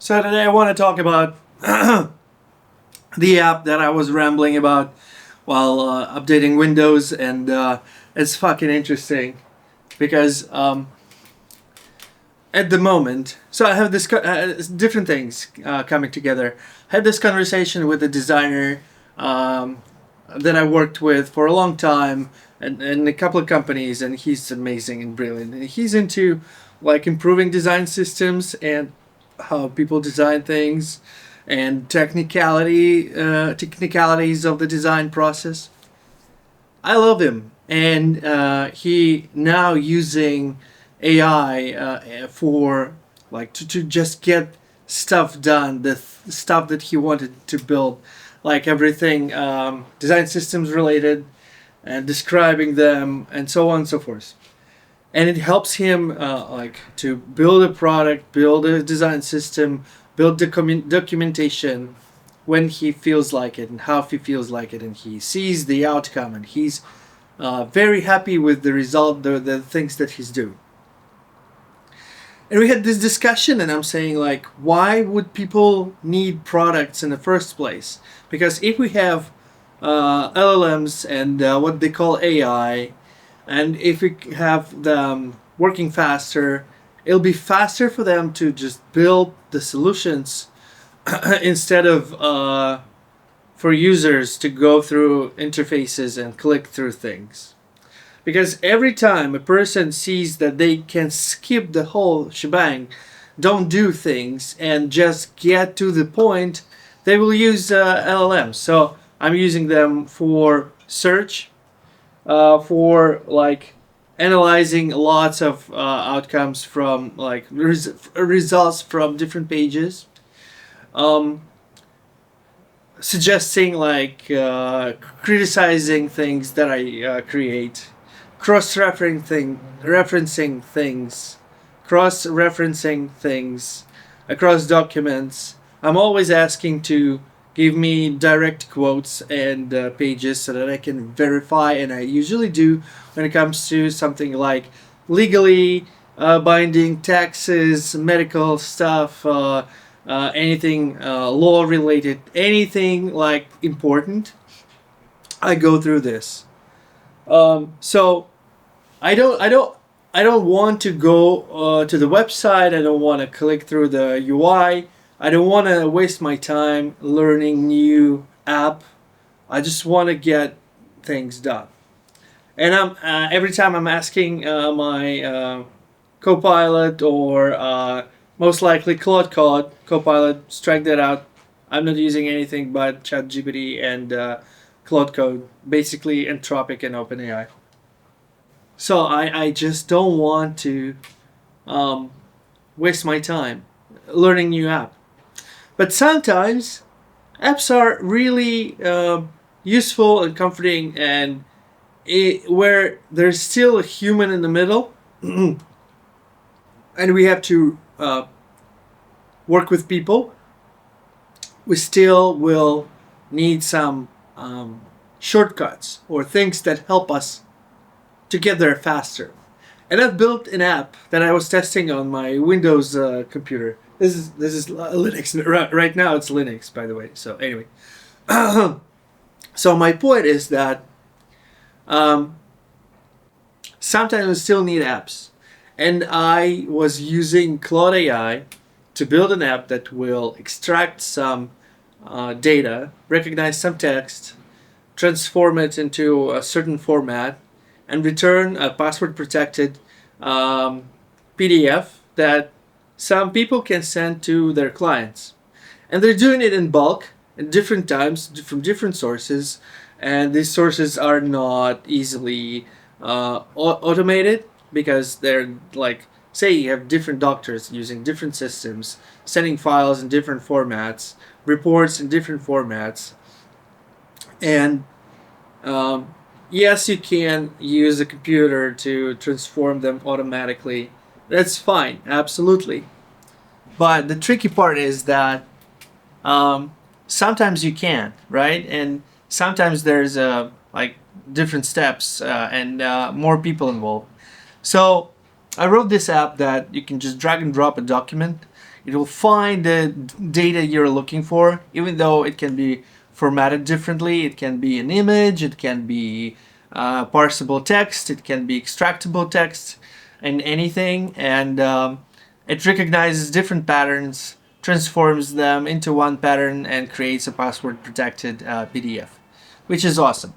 So today I want to talk about the app that I was rambling about while updating Windows, and it's fucking interesting because at the moment, so I have this different things coming together. I had this conversation with a designer that I worked with for a long time and a couple of companies, and he's amazing and brilliant. And he's into like improving design systems and how people design things and technicalities of the design process. I love him, and he now using AI for like to just get stuff done, the stuff that he wanted to build, like everything design systems related, and describing them, and so on and so forth. And it helps him like to build a product, build a design system, build the documentation when he feels like it and how he feels like it, and he sees the outcome, and he's very happy with the result, the things that he's doing. And we had this discussion, and I'm saying, like, why would people need products in the first place? Because if we have LLMs and what they call AI, and if we have them working faster, it'll be faster for them to just build the solutions instead of for users to go through interfaces and click through things. Because every time a person sees that they can skip the whole shebang, don't do things, and just get to the point, they will use LLMs. So I'm using them for search, for like analyzing lots of outcomes from like results from different pages, suggesting like criticizing things that I create, cross-referencing things across documents. I'm always asking to give me direct quotes and pages so that I can verify, and I usually do when it comes to something like legally binding taxes, medical stuff, anything law related, anything like important. I go through this. So I don't want to go to the website. I don't want to click through the UI. I don't want to waste my time learning new app. I just want to get things done. And I'm every time I'm asking my Copilot or most likely Claude Code, Copilot, strike that out. I'm not using anything but ChatGPT and Claude Code, basically Anthropic and OpenAI. So I just don't want to waste my time learning new app. But sometimes apps are really useful and comforting, and where there's still a human in the middle, and we have to work with people, we still will need some shortcuts or things that help us to get there faster. And I've built an app that I was testing on my Windows computer. This is Linux right now. It's Linux, by the way. So anyway, so my point is that sometimes we still need apps, and I was using Claude AI to build an app that will extract some data, recognize some text, transform it into a certain format, and return a password protected PDF that some people can send to their clients. And they're doing it in bulk at different times from different sources, and these sources are not easily automated, because they're like, say you have different doctors using different systems, sending files in different formats, reports in different formats. And yes, you can use a computer to transform them automatically. That's fine, absolutely. But the tricky part is that sometimes you can't, right? And sometimes there's like different steps and more people involved. So I wrote this app that you can just drag and drop a document. It will find the data you're looking for, even though it can be formatted differently. It can be an image, it can be parsable text, it can be extractable text, and anything. And it recognizes different patterns, transforms them into one pattern, and creates a password protected PDF, which is awesome.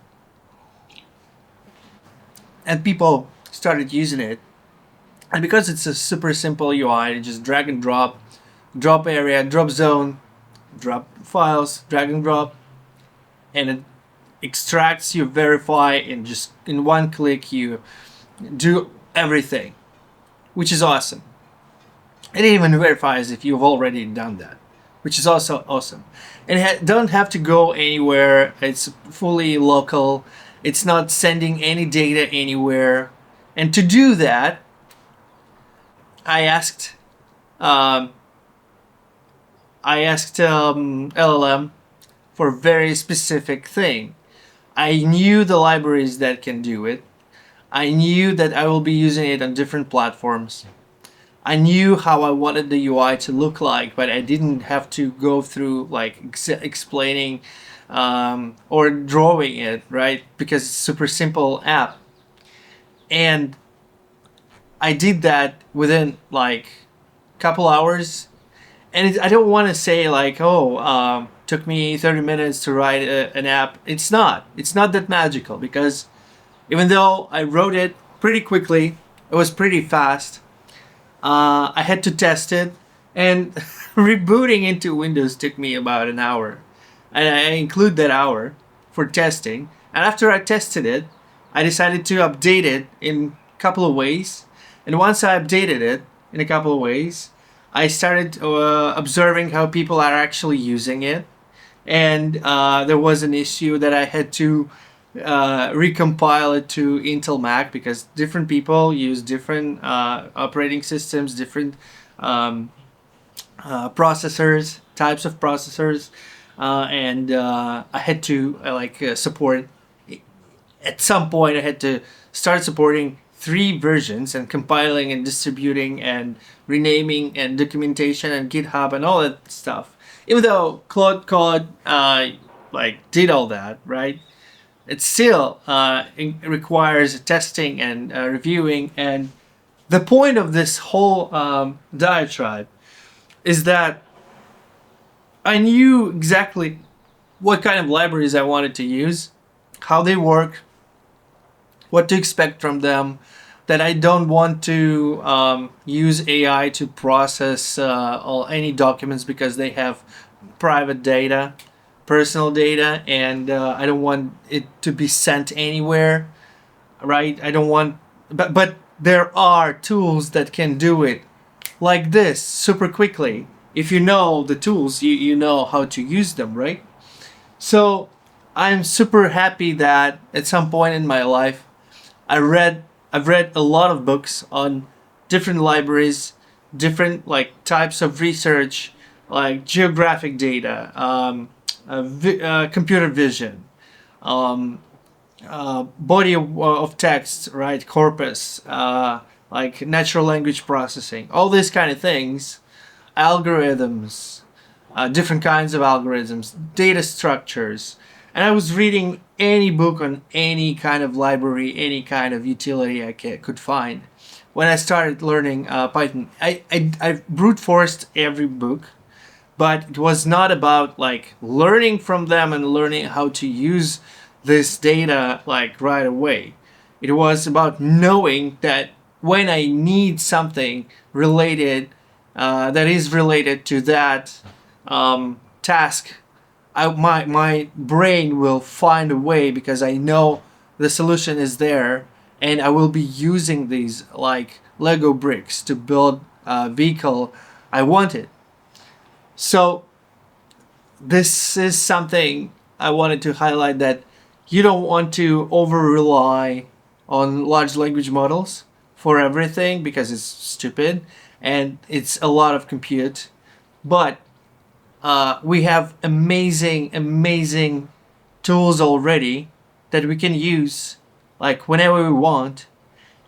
And people started using it. And because it's a super simple UI, you just drag and drop area, drop zone, drop files, drag and drop, and it extracts, you verify, and just in one click you do everything, which is awesome. It even verifies if you've already done that, which is also awesome. And don't have to go anywhere. It's fully local. It's not sending any data anywhere. And to do that, I asked LLM for a very specific thing. I knew the libraries that can do it. I knew that I will be using it on different platforms. I knew how I wanted the UI to look like, but I didn't have to go through like explaining or drawing it, right? Because it's a super simple app. And I did that within like a couple hours. And I don't want to say like, oh, took me 30 minutes to write an app. It's not. It's not that magical, because even though I wrote it pretty quickly, it was pretty fast. I had to test it, and rebooting into Windows took me about an hour. And I include that hour for testing. And after I tested it, I decided to update it in a couple of ways. And once I updated it in a couple of ways, I started observing how people are actually using it. And there was an issue that I had to recompile it to Intel Mac, because different people use different operating systems, different processors, types of processors, and I had to support. At some point, I had to start supporting 3 versions, and compiling and distributing and renaming and documentation and GitHub and all that stuff. Even though Claude Code did all that, right? It still requires testing and reviewing. And the point of this whole diatribe is that I knew exactly what kind of libraries I wanted to use, how they work, what to expect from them, that I don't want to use AI to process any documents, because they have private data, personal data, and I don't want it to be sent anywhere, right? I don't want, but there are tools that can do it like this super quickly. If you know the tools, you know how to use them, right? So I'm super happy that at some point in my life, I've read a lot of books on different libraries, different types of research, like geographic data, computer vision, body of text, right, corpus, like natural language processing, all these kind of things, algorithms, different kinds of algorithms, data structures. And I was reading any book on any kind of library, any kind of utility I could find. When I started learning Python, I brute forced every book, but it was not about learning from them and learning how to use this data right away. It was about knowing that when I need something related, that is related to that task, my brain will find a way, because I know the solution is there, and I will be using these like Lego bricks to build a vehicle I wanted. So this is something I wanted to highlight, that you don't want to over rely on large language models for everything, because it's stupid and it's a lot of compute. But we have amazing tools already that we can use whenever we want,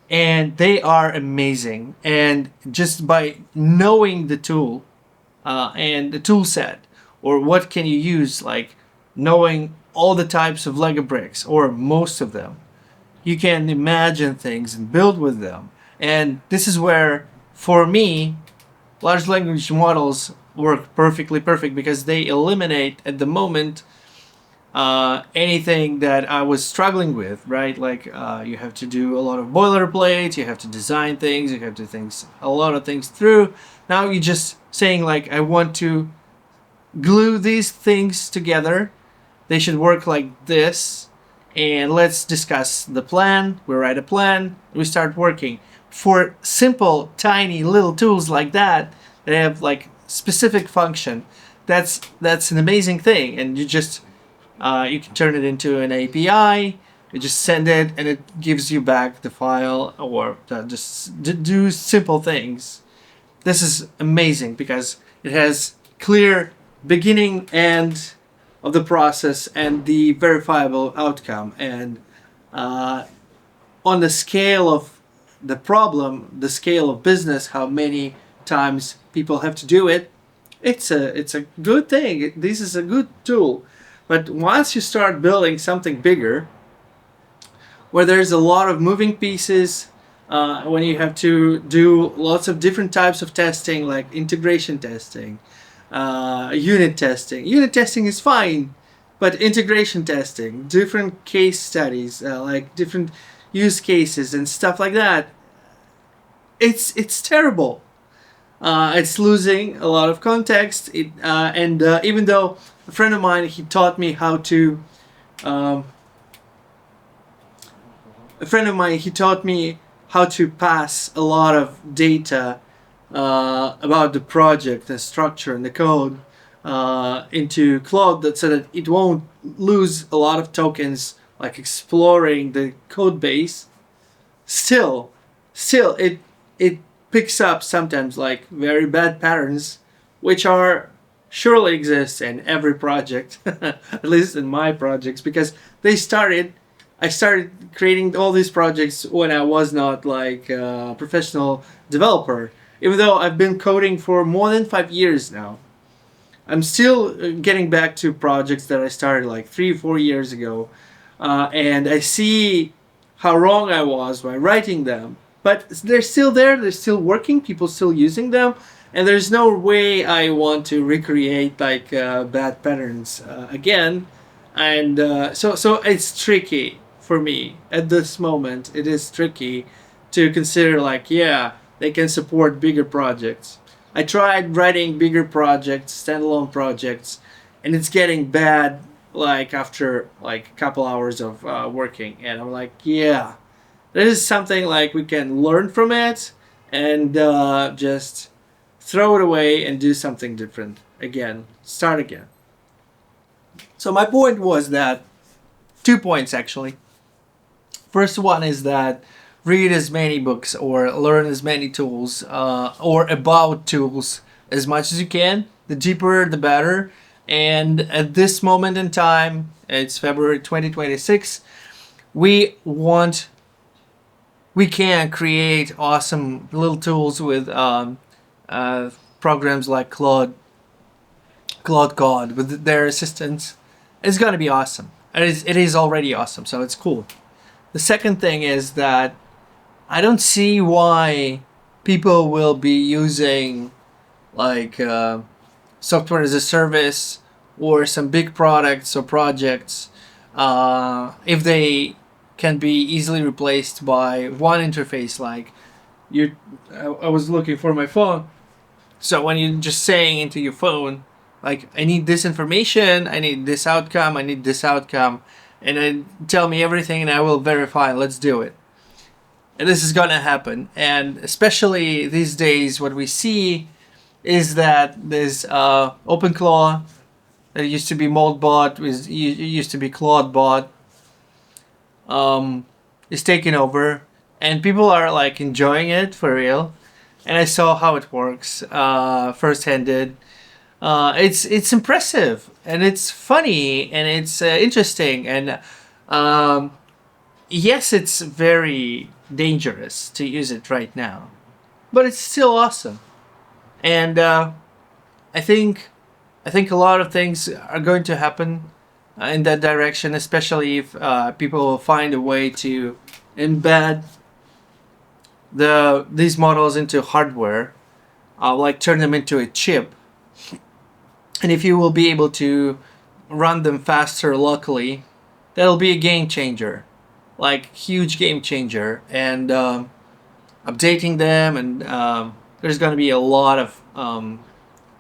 and they are amazing. And just by knowing the tool, and the tool set, or what can you use, like knowing all the types of Lego bricks or most of them. You can imagine things and build with them. And this is where, for me, large language models work perfect because they eliminate at the moment anything that I was struggling with, right? Like you have to do a lot of boilerplate, you have to design things, you have to think a lot of things through. Now you're just saying like, I want to glue these things together. They should work like this, and let's discuss the plan. We write a plan, we start working. For simple, tiny little tools like that, that have like specific function, that's an amazing thing. And you can turn it into an API. You just send it, and it gives you back the file, or just do simple things. This is amazing because it has clear beginning, end of the process, and the verifiable outcome. And on the scale of the problem, the scale of business, how many times people have to do it, it's a good thing. This is a good tool. But once you start building something bigger, where there's a lot of moving pieces, when you have to do lots of different types of testing, like integration testing, unit testing. Unit testing is fine, but integration testing, different case studies, like different use cases and stuff like that, it's terrible. It's losing a lot of context. And even though a friend of mine, he taught me how to. A friend of mine, he taught me how to pass a lot of data about the project, the structure, and the code into Claude, so that it won't lose a lot of tokens, like exploring the code base. Still, it picks up sometimes like very bad patterns, which are surely exist in every project, at least in my projects, because I started creating all these projects when I was not like a professional developer. Even though I've been coding for more than 5 years now, I'm still getting back to projects that I started like 3 or 4 years ago, and I see how wrong I was by writing them. But they're still there. They're still working. People still using them, and there's no way I want to recreate like bad patterns again. And so it's tricky for me at this moment. It is tricky to consider like, yeah, they can support bigger projects. I tried writing bigger projects, standalone projects, and it's getting bad like after like a couple hours of working. And I'm like, yeah, this is something like we can learn from it, and just throw it away and do something different again. Start again. So my point was that 2 points actually. First one is that read as many books or learn as many tools or about tools as much as you can. The deeper, the better. And at this moment in time, it's February 2026, we can create awesome little tools with programs like Claude Code with their assistance. It's going to be awesome. It is already awesome, so it's cool. The second thing is that I don't see why people will be using like software as a service or some big products or projects if they can be easily replaced by one interface. Like I was looking for my phone, so when you're just saying into your phone, like, I need this information, I need this outcome, I need this outcome, and then tell me everything and I will verify, let's do it. And this is gonna happen. And especially these days, what we see is that there's OpenClaw, that used to be Moldbot, used to be ClaudeBot, is taking over, and people are like enjoying it for real. And I saw how it works first-handed. It's impressive, and it's funny, and it's interesting, and yes, it's very dangerous to use it right now, but it's still awesome. And I think I think a lot of things are going to happen in that direction, especially if people will find a way to embed these models into hardware, like turn them into a chip, and if you will be able to run them faster locally, that'll be a game changer, like huge game changer, and updating them, and there's going to be a lot of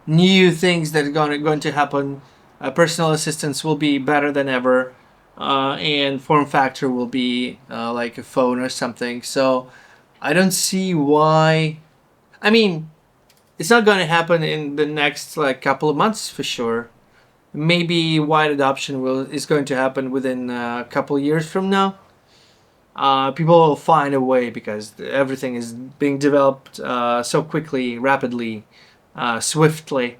new things that are going to happen. Personal assistants will be better than ever, and form factor will be like a phone or something. So I don't see why. I mean, it's not going to happen in the next like couple of months for sure. Maybe wide adoption will is going to happen within a couple of years from now. People will find a way because everything is being developed so quickly, rapidly, swiftly.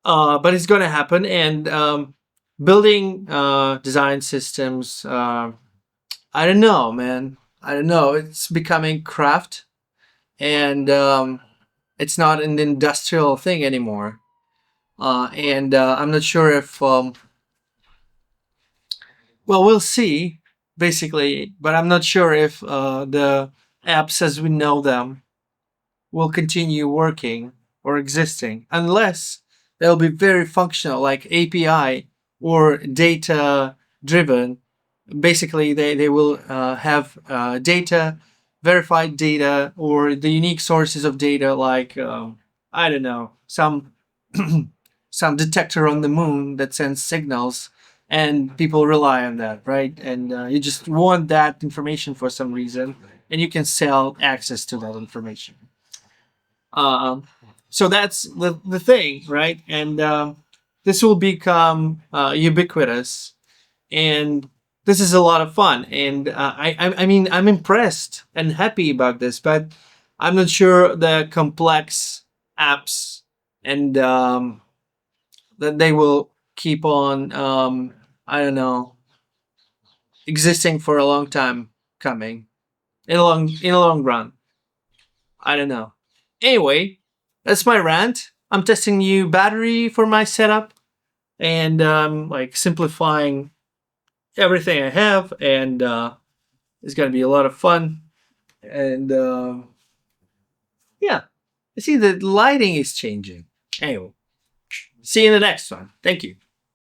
But it's going to happen, and building design systems. I don't know, man. I don't know. It's becoming craft, and it's not an industrial thing anymore. And I'm not sure if well, we'll see, basically, but I'm not sure if the apps as we know them will continue working or existing unless they'll be very functional, like API or data driven. Basically, they will have data, verified data, or the unique sources of data, like, I don't know, some detector on the moon that sends signals, and people rely on that, right? And you just want that information for some reason, and you can sell access to that information. um, so that's the thing, right? And this will become ubiquitous, and this is a lot of fun. And I mean, I'm impressed and happy about this, but I'm not sure the complex apps and that they will keep on I don't know, existing for a long time coming in a long run. I don't know. Anyway, that's my rant. I'm testing new battery for my setup, and like simplifying everything I have, and it's gonna be a lot of fun. And yeah, I see the lighting is changing. Anyway, see you in the next one. Thank you.